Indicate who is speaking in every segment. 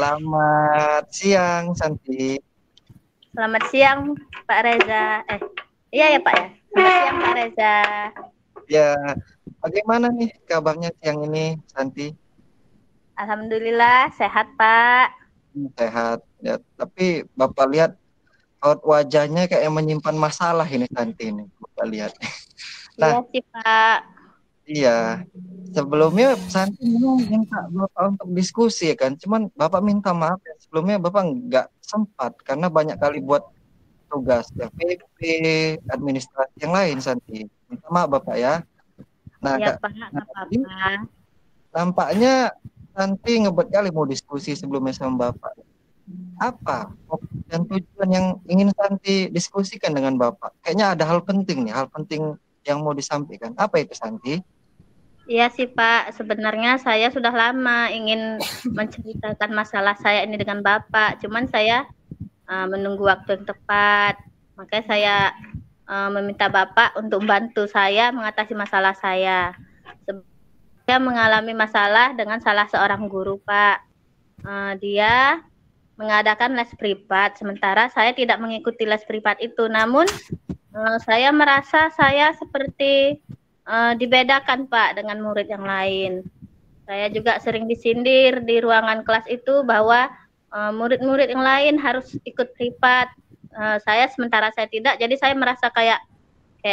Speaker 1: Selamat siang, Santi.
Speaker 2: Selamat siang, Pak Reza. Iya ya Pak ya. Selamat siang Pak Reza.
Speaker 1: Ya, bagaimana nih kabarnya siang ini, Santi?
Speaker 2: Alhamdulillah sehat Pak.
Speaker 1: Sehat. Ya, tapi Bapak lihat raut wajahnya kayak menyimpan masalah ini, Santi ini. Bapak lihat.
Speaker 2: Iya
Speaker 1: Nah,
Speaker 2: sih Pak.
Speaker 1: iya. Sebelumnya Santi memang minta Bapak untuk diskusi ya kan. Cuman Bapak minta maaf ya. Sebelumnya Bapak nggak sempat karena banyak kali buat tugas FPP, administrasi yang lain, Santi. Minta maaf Bapak ya. Nah,
Speaker 2: Iya
Speaker 1: Kak,
Speaker 2: Pak,
Speaker 1: nah,
Speaker 2: nggak
Speaker 1: tadi
Speaker 2: apa-apa.
Speaker 1: nampaknya nanti ngebet kali mau diskusi sebelumnya sama Bapak. Apa fokus dan tujuan yang ingin Santi diskusikan dengan Bapak? Kayaknya ada hal penting nih, hal penting yang mau disampaikan. Apa itu, Santi?
Speaker 2: Iya sih Pak, sebenarnya saya sudah lama ingin menceritakan masalah saya ini dengan Bapak. Cuman saya menunggu waktu yang tepat. Makanya saya meminta Bapak untuk membantu saya mengatasi masalah saya. Saya mengalami masalah dengan salah seorang guru Pak. Dia mengadakan les privat, sementara saya tidak mengikuti les privat itu. Namun saya merasa saya seperti dibedakan Pak dengan murid yang lain. Saya juga sering disindir di ruangan kelas itu bahwa murid-murid yang lain harus ikut privat. Saya sementara saya tidak, jadi saya merasa kayak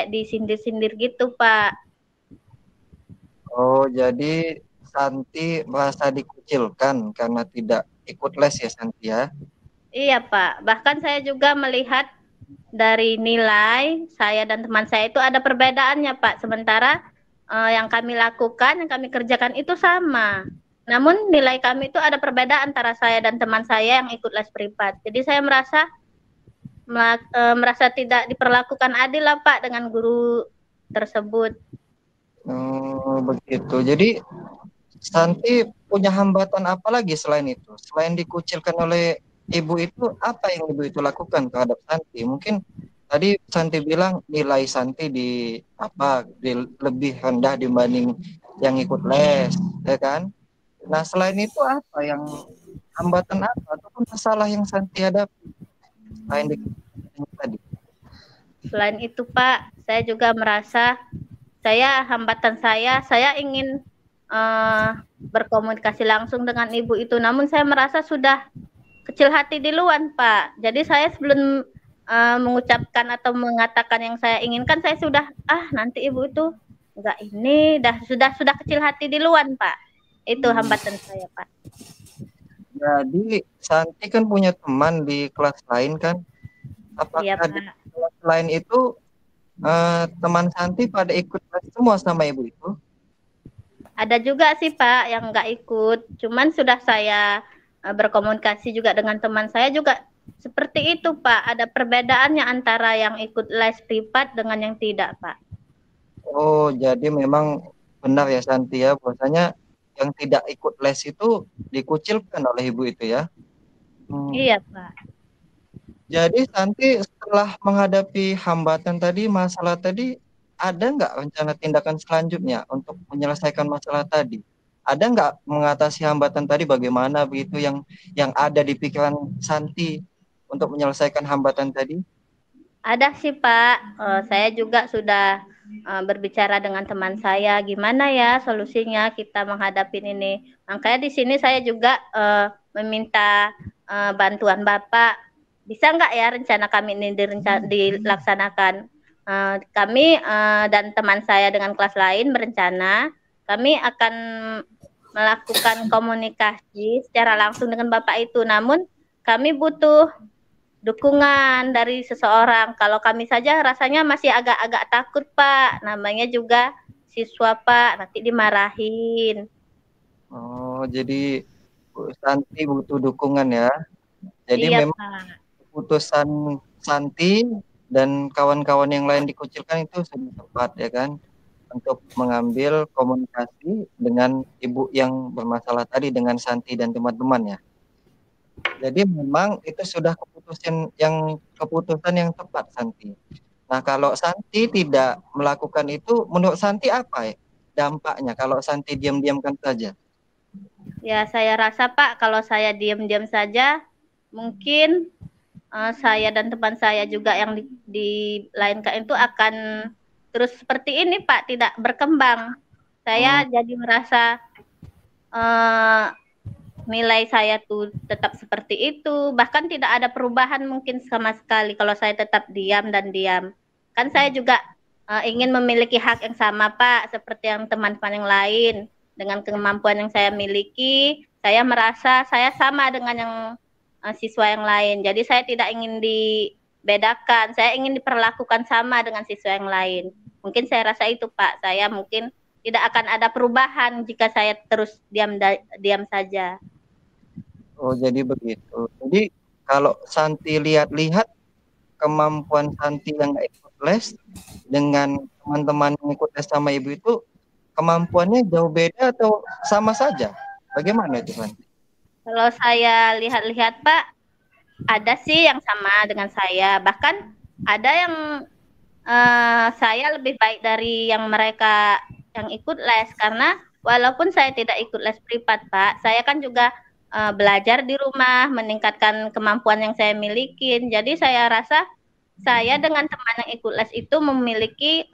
Speaker 2: disindir-sindir gitu Pak.
Speaker 1: Oh, jadi Santi merasa dikucilkan karena tidak ikut les ya, Santi ya?
Speaker 2: Iya Pak, bahkan saya juga melihat dari nilai saya dan teman saya itu ada perbedaannya Pak. Sementara yang kami lakukan, yang kami kerjakan itu sama. Namun nilai kami itu ada perbedaan antara saya dan teman saya yang ikut les privat. Jadi saya merasa tidak diperlakukan adil lah Pak dengan guru tersebut.
Speaker 1: Oh, begitu. Jadi Santi punya hambatan apa lagi selain itu? Selain dikucilkan oleh ibu itu, apa yang ibu itu lakukan terhadap Santi? Mungkin tadi Santi bilang nilai Santi lebih rendah dibanding yang ikut les, ya kan? Nah, selain itu apa yang hambatan apa ataupun masalah yang Santi hadapi selain dikucilkan tadi?
Speaker 2: Selain itu Pak, saya juga merasa hambatan saya ingin berkomunikasi langsung dengan ibu itu. Namun saya merasa sudah kecil hati duluan Pak. Jadi saya sebelum mengucapkan atau mengatakan yang saya inginkan, saya sudah nanti ibu itu enggak ini, sudah kecil hati duluan Pak. Itu hambatan saya Pak.
Speaker 1: Jadi Santi kan punya teman di kelas lain kan?
Speaker 2: Iya
Speaker 1: Apakah di
Speaker 2: Pak.
Speaker 1: kelas lain itu teman Santi pada ikut les semua sama ibu itu?
Speaker 2: Ada juga sih Pak yang nggak ikut. Cuman sudah saya berkomunikasi juga dengan teman saya juga seperti itu Pak. Ada perbedaannya antara yang ikut les privat dengan yang tidak Pak.
Speaker 1: Oh, jadi memang benar ya Santi ya, bahwasanya yang tidak ikut les itu dikucilkan oleh ibu itu ya. Hmm.
Speaker 2: Iya Pak.
Speaker 1: Jadi Santi setelah menghadapi hambatan tadi, masalah tadi, ada nggak rencana tindakan selanjutnya untuk menyelesaikan masalah tadi? Ada nggak mengatasi hambatan tadi bagaimana begitu yang ada di pikiran Santi untuk menyelesaikan hambatan tadi?
Speaker 2: Ada sih Pak, saya juga sudah berbicara dengan teman saya, gimana ya solusinya kita menghadapi ini. Makanya di sini saya juga meminta bantuan Bapak. Bisa nggak ya rencana kami ini dilaksanakan? Kami dan teman saya dengan kelas lain berencana, kami akan melakukan komunikasi secara langsung dengan Bapak itu. Namun kami butuh dukungan dari seseorang. Kalau kami saja rasanya masih agak-agak takut, Pak. Namanya juga siswa, Pak. Nanti dimarahin.
Speaker 1: Oh, jadi Bu Santi butuh dukungan ya. Jadi
Speaker 2: Iya,
Speaker 1: memang
Speaker 2: Pak.
Speaker 1: keputusan Santi dan kawan-kawan yang lain dikucilkan itu sudah tepat ya kan untuk mengambil komunikasi dengan ibu yang bermasalah tadi dengan Santi dan teman-teman ya. Jadi memang itu sudah keputusan yang tepat Santi. Nah, kalau Santi tidak melakukan itu menurut Santi apa ya dampaknya kalau Santi diam-diamkan saja?
Speaker 2: Ya, saya rasa Pak, kalau saya diam-diam saja, mungkin saya dan teman saya juga yang di lain KM itu akan terus seperti ini Pak, tidak berkembang.
Speaker 1: Hmm,
Speaker 2: Saya jadi merasa uh, nilai saya tuh tetap seperti itu, bahkan tidak ada perubahan mungkin sama sekali kalau saya tetap diam dan diam. Kan saya juga ingin memiliki hak yang sama Pak, seperti yang teman-teman yang lain. Dengan kemampuan yang saya miliki, saya merasa saya sama dengan yang siswa yang lain. Jadi saya tidak ingin dibedakan, saya ingin diperlakukan sama dengan siswa yang lain. Mungkin saya rasa itu Pak, saya mungkin tidak akan ada perubahan jika saya terus diam saja.
Speaker 1: oh jadi begitu. Jadi kalau Santi lihat-lihat kemampuan Santi yang nggak ikut les dengan teman-teman yang ikut les sama ibu itu kemampuannya jauh beda atau sama saja? Bagaimana itu Santi?
Speaker 2: Kalau saya lihat-lihat Pak, ada sih yang sama dengan saya. Bahkan ada yang saya lebih baik dari yang mereka yang ikut les karena walaupun saya tidak ikut les privat Pak, saya kan juga belajar di rumah, meningkatkan kemampuan yang saya miliki. Jadi saya rasa saya dengan teman yang ikut les itu memiliki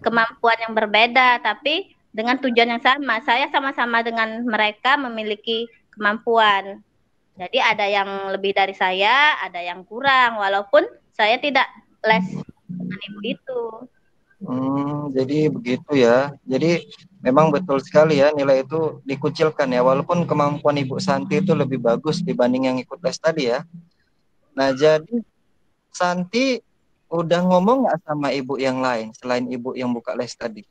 Speaker 2: kemampuan yang berbeda, tapi dengan tujuan yang sama. Saya sama-sama dengan mereka memiliki kemampuan. Jadi ada yang lebih dari saya, ada yang kurang, walaupun saya tidak les dengan ibu itu.
Speaker 1: Jadi begitu ya. Jadi memang betul sekali ya nilai itu dikucilkan ya. Walaupun kemampuan Ibu Santi itu lebih bagus dibanding yang ikut les tadi ya. Nah jadi Santi udah ngomong nggak sama ibu yang lain selain ibu yang buka les tadi?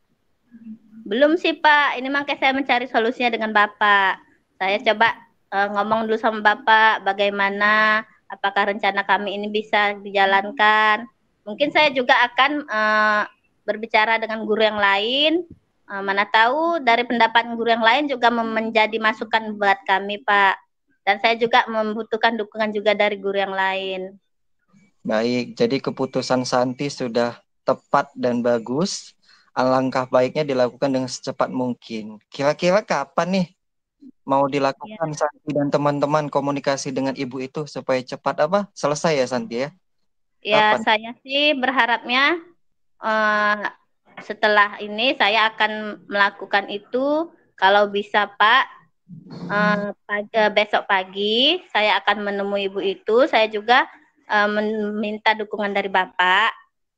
Speaker 2: Belum sih Pak, ini makanya saya mencari solusinya dengan Bapak. Saya coba ngomong dulu sama Bapak bagaimana, apakah rencana kami ini bisa dijalankan. Mungkin saya juga akan berbicara dengan guru yang lain. Mana tahu dari pendapat guru yang lain juga menjadi masukan buat kami Pak. Dan saya juga membutuhkan dukungan juga dari guru yang lain.
Speaker 1: Baik, jadi keputusan Santi sudah tepat dan bagus. Alangkah baiknya dilakukan dengan secepat mungkin. Kira-kira kapan nih mau
Speaker 2: Ya,
Speaker 1: dilakukan Santi dan teman-teman komunikasi dengan ibu itu supaya cepat apa? Selesai ya Santi ya?
Speaker 2: ya
Speaker 1: Kapan?
Speaker 2: saya sih berharapnya uh, setelah ini saya akan melakukan itu kalau bisa Pak besok pagi saya akan menemui ibu itu. Saya juga meminta dukungan dari Bapak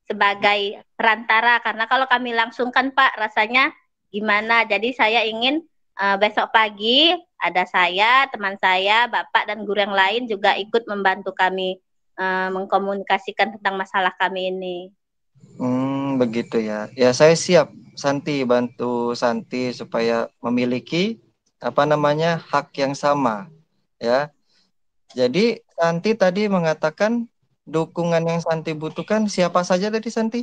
Speaker 2: sebagai perantara karena kalau kami langsung kan Pak rasanya gimana. Jadi saya ingin besok pagi ada saya, teman saya, Bapak dan guru yang lain juga ikut membantu kami mengkomunikasikan tentang masalah kami ini.
Speaker 1: Begitu ya. Ya saya siap Santi bantu Santi supaya memiliki apa namanya hak yang sama ya. Jadi Santi tadi mengatakan dukungan yang Santi butuhkan siapa saja tadi Santi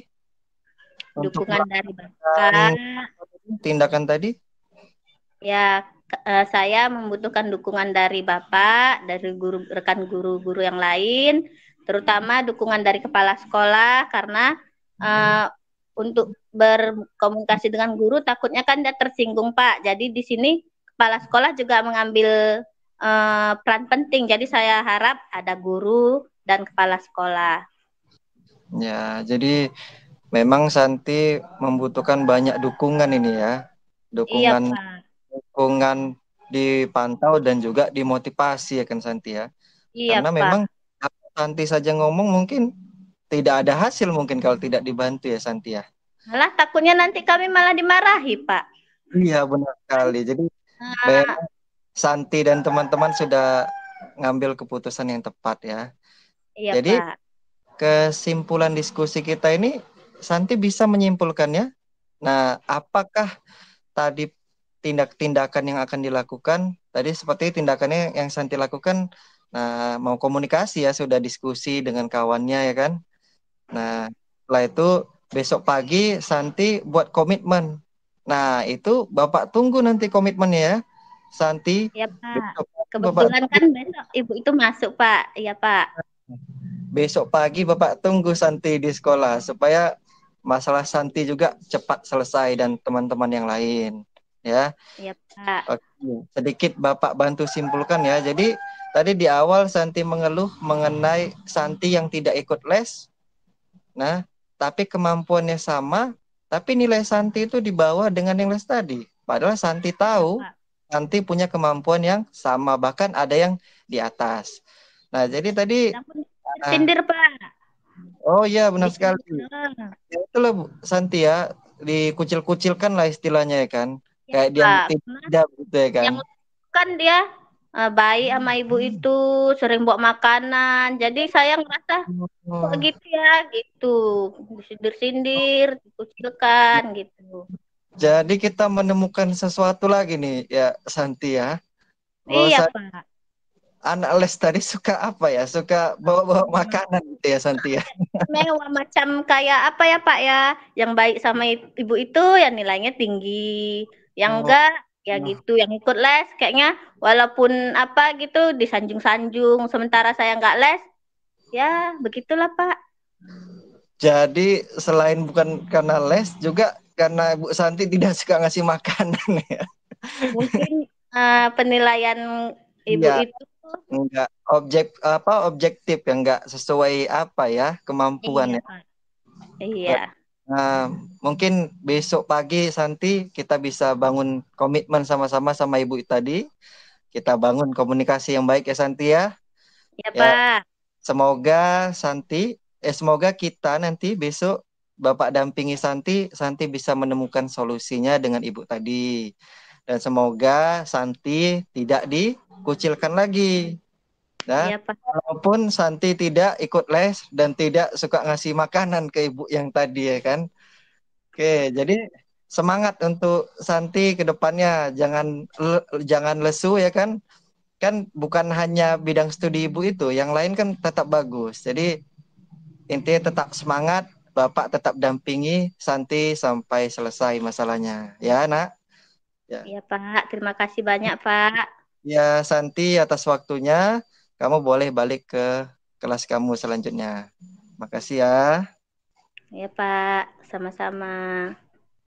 Speaker 1: untuk
Speaker 2: Dukungan dari
Speaker 1: melakukan
Speaker 2: Bapak.
Speaker 1: tindakan tadi?
Speaker 2: Ya, saya membutuhkan dukungan dari Bapak, dari guru, rekan guru-guru yang lain, terutama dukungan dari kepala sekolah, karena uh, untuk berkomunikasi dengan guru takutnya kan dia tersinggung, Pak. Jadi di sini kepala sekolah juga mengambil peran penting. Jadi saya harap ada guru dan kepala sekolah.
Speaker 1: Ya, jadi memang Santi membutuhkan banyak dukungan ini ya.
Speaker 2: Iya,
Speaker 1: Dukungan
Speaker 2: Pak.
Speaker 1: dukungan dipantau dan juga dimotivasi ya kan Santi ya.
Speaker 2: Iya,
Speaker 1: Karena
Speaker 2: Pak.
Speaker 1: memang Santi saja ngomong mungkin tidak ada hasil mungkin kalau tidak dibantu ya Santi ya.
Speaker 2: Malah takutnya nanti kami malah dimarahi, Pak.
Speaker 1: Iya benar
Speaker 2: Kan,
Speaker 1: sekali. Jadi
Speaker 2: uh,
Speaker 1: memang Santi dan teman-teman sudah ngambil keputusan yang tepat ya.
Speaker 2: iya,
Speaker 1: Jadi
Speaker 2: Pak.
Speaker 1: kesimpulan diskusi kita ini Santi bisa menyimpulkannya. Nah, apakah tadi tindakan yang akan dilakukan tadi seperti tindakannya yang Santi lakukan nah mau komunikasi ya sudah diskusi dengan kawannya ya kan. Nah, setelah itu besok pagi Santi buat komitmen. Nah, itu Bapak tunggu nanti komitmennya ya. Santi,
Speaker 2: Iya, Pak.
Speaker 1: besok pagi Bapak
Speaker 2: Kebetulan
Speaker 1: tunggu.
Speaker 2: kan besok ibu itu masuk, Pak. Iya, Pak.
Speaker 1: Besok pagi Bapak tunggu Santi di sekolah supaya masalah Santi juga cepat selesai dan teman-teman yang lain. ya.
Speaker 2: Iya, Pak.
Speaker 1: Oke, sedikit Bapak bantu simpulkan ya. Jadi tadi di awal Santi mengeluh mengenai Santi yang tidak ikut les. Nah, tapi kemampuannya sama, tapi nilai Santi itu di bawah dengan yang les tadi. Padahal Santi
Speaker 2: Iya,
Speaker 1: tahu
Speaker 2: Pak.
Speaker 1: Santi punya kemampuan yang sama, bahkan ada yang di atas. Nah, jadi tadi
Speaker 2: Namun
Speaker 1: ah,
Speaker 2: tersindir, Pak.
Speaker 1: oh iya benar sekali.
Speaker 2: Disindir.
Speaker 1: Ya, itulah Bu Santi ya, dikucil-kucilkan lah istilahnya ya kan.
Speaker 2: Iya,
Speaker 1: Kayak dia
Speaker 2: Pak. Karena
Speaker 1: tidak gitu ya kan.
Speaker 2: yang kan dia baik sama ibu itu, sering bawa makanan. Jadi saya ngerasa kok
Speaker 1: Oh,
Speaker 2: gitu ya, gitu. Disindir-sindir, dikucilkan gitu.
Speaker 1: jadi kita menemukan sesuatu lagi nih ya Santi ya.
Speaker 2: Iya,
Speaker 1: Bahwa
Speaker 2: Pak.
Speaker 1: anak les tadi suka apa ya? Suka bawa-bawa
Speaker 2: Hmm,
Speaker 1: makanan gitu ya Santi ya.
Speaker 2: Mewah macam kayak apa ya, Pak ya? Yang baik sama ibu itu ya nilainya tinggi. Yang
Speaker 1: Oh,
Speaker 2: enggak ya gitu, yang ikut les kayaknya walaupun apa gitu disanjung-sanjung sementara saya enggak les, ya begitulah, Pak.
Speaker 1: jadi selain bukan karena les juga karena Bu Santi tidak suka ngasih makanan ya.
Speaker 2: Mungkin penilaian ibu
Speaker 1: Iya,
Speaker 2: itu
Speaker 1: enggak objektif ya enggak sesuai apa ya
Speaker 2: iya,
Speaker 1: kemampuannya.
Speaker 2: Pak. Iya.
Speaker 1: Nah, mungkin besok pagi Santi kita bisa bangun komitmen sama-sama sama Ibu tadi. Kita bangun komunikasi yang baik ya Santi ya.
Speaker 2: Iya,
Speaker 1: Ya,
Speaker 2: Pak.
Speaker 1: semoga kita nanti besok Bapak dampingi Santi, Santi bisa menemukan solusinya dengan Ibu tadi. Dan semoga Santi tidak dikucilkan lagi. Nah,
Speaker 2: Iya, Pak.
Speaker 1: walaupun Santi tidak ikut les dan tidak suka ngasih makanan ke Ibu yang tadi ya kan. Oke, jadi semangat untuk Santi ke depannya. Jangan lesu ya kan. Kan bukan hanya bidang studi Ibu itu, yang lain kan tetap bagus. Jadi intinya tetap semangat, Bapak tetap dampingi Santi sampai selesai masalahnya. Ya, Nak. Ya.
Speaker 2: Iya, Pak. Terima kasih banyak, Pak.
Speaker 1: Ya, Santi atas waktunya. Kamu boleh balik ke kelas kamu selanjutnya. Makasih ya.
Speaker 2: Iya, Pak. Sama-sama.